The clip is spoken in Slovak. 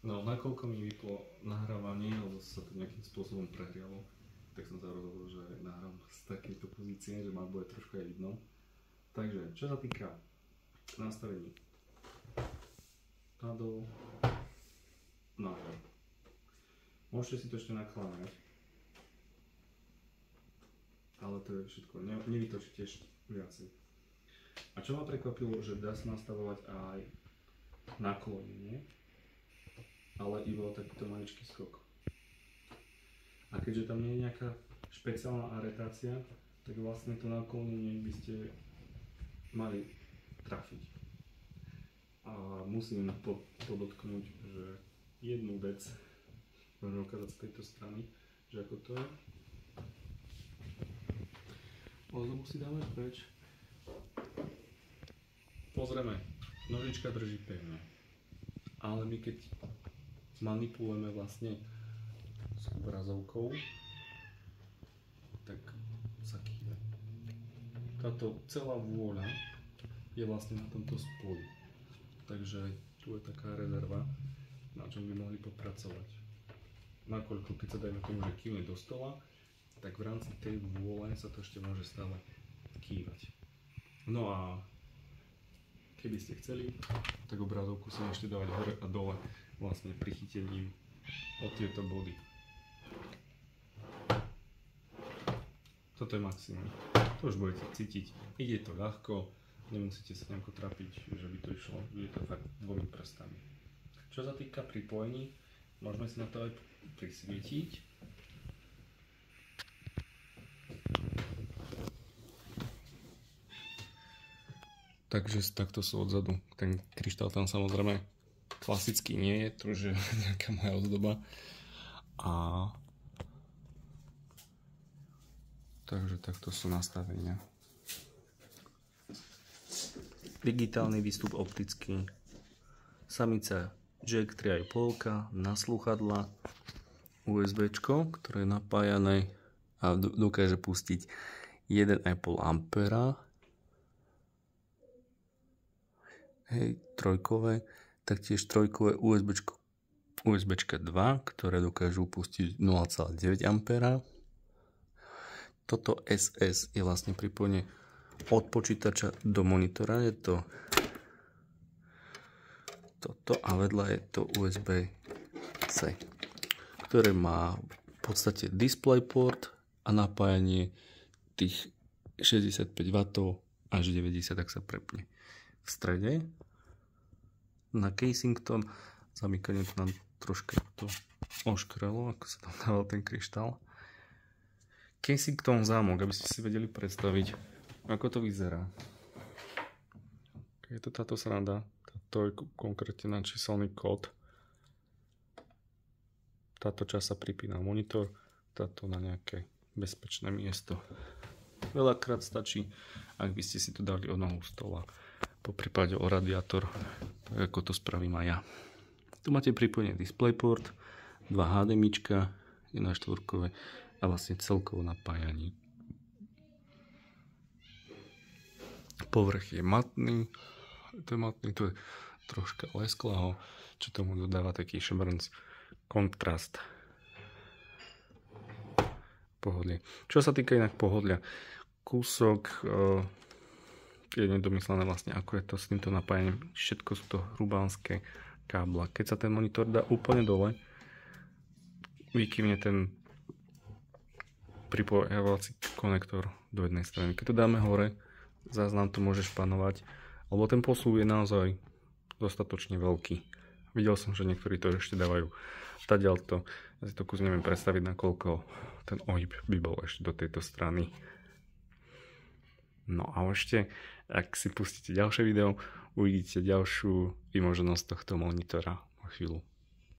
No, nakoľko mi vyplo nahrávanie, alebo sa to nejakým spôsobom prehrialo, tak som sa rozhodol, že nahrám z takejto pozície, že ma bude trošku aj vidno. Takže, čo sa týka nastavení, nadol, nahor. Môžete si to ešte nakláňať, ale to je všetko, nevytočíte ešte viacej. A čo ma prekvapilo, že dá sa nastavovať aj naklonenie, ale iba o takýto maličký skok. A keďže tam nie je nejaká špeciálna aretácia, tak vlastne to naklonenie by ste mali trafiť. A musím podotknúť, že jednu vec môžem ukázať z tejto strany, že ako to je. Ozdobu si dáme preč. Pozrieme, nožička drží pevne, ale my keď manipulujeme vlastne s obrazovkou, tak sa kýve. Táto celá vôľa je vlastne na tomto spolu. Takže tu je taká rezerva, na čom by mohli popracovať. Nakoľko keď sa dajme tomu, že kývne do stola, tak v rámci tej vôle sa to ešte môže stále kývať. No a keby ste chceli, tak obrazovku si môžete dávať hore a dole vlastne prichytením od tieto body. Toto je maximum. To už budete cítiť. Ide to ľahko, nemusíte sa nejako trapiť, že by to išlo. Je to fakt dvomi prstami. Čo sa týka pripojení, môžeme si na to aj prisvietiť. Takže takto sú odzadu. Ten kryštál tam samozrejme klasicky nie je, to už je nejaká moja ozdoba. A takže takto sú nastavenia. Digitálny výstup optický. Samica jack 3,5 na slúchadla. USBčko, ktoré je napájané a dokáže pustiť 1,5 ampera. Hej, trojkové, taktiež trojkové USBčka 2, ktoré dokážu pustiť 0,9 A. Toto SS je vlastne pripojenie od počítača do monitora, je to toto a vedľa je to USB-C, ktoré má v podstate DisplayPort a napájanie tých 65 W až 90, ak sa prepne. V strede na Casington zamykanie to nám troška to oškrelo, ako sa tam dával ten kryštál. Casington zámok, aby ste si vedeli predstaviť, ako to vyzerá. Je to táto sranda, to je konkrétne na číselný kód. Táto časť sa pripína na monitor, táto na nejaké bezpečné miesto. Veľakrát stačí, ak by ste si to dali o nohu stola, po prípade o radiátor, tak ako to spravím aj ja. Tu máte pripojenie DisplayPort, 2 HDMIčka, 1.4 a vlastne celkovo napájanie. Povrch je matný, to je troška lesklého, čo tomu dodáva taký šmrnc, kontrast. Pohodlie. Čo sa týka inak pohodlia, kúsok je nedomyslené vlastne, ako je to s týmto napájaním. Všetko sú to hrubánske kábla. Keď sa ten monitor dá úplne dole, vykývne ten pripojovací konektor do jednej strany. Keď to dáme hore, zase nám to môže španovať, lebo ten posúv je naozaj dostatočne veľký. Videl som, že niektorí to ešte dávajú tadiaľto. Ja si to kus neviem predstaviť, nakoľko ten ohyb by bol ešte do tejto strany. No a ešte, ak si pustíte ďalšie video, uvidíte ďalšiu vymoženosť tohto monitora o chvíľu.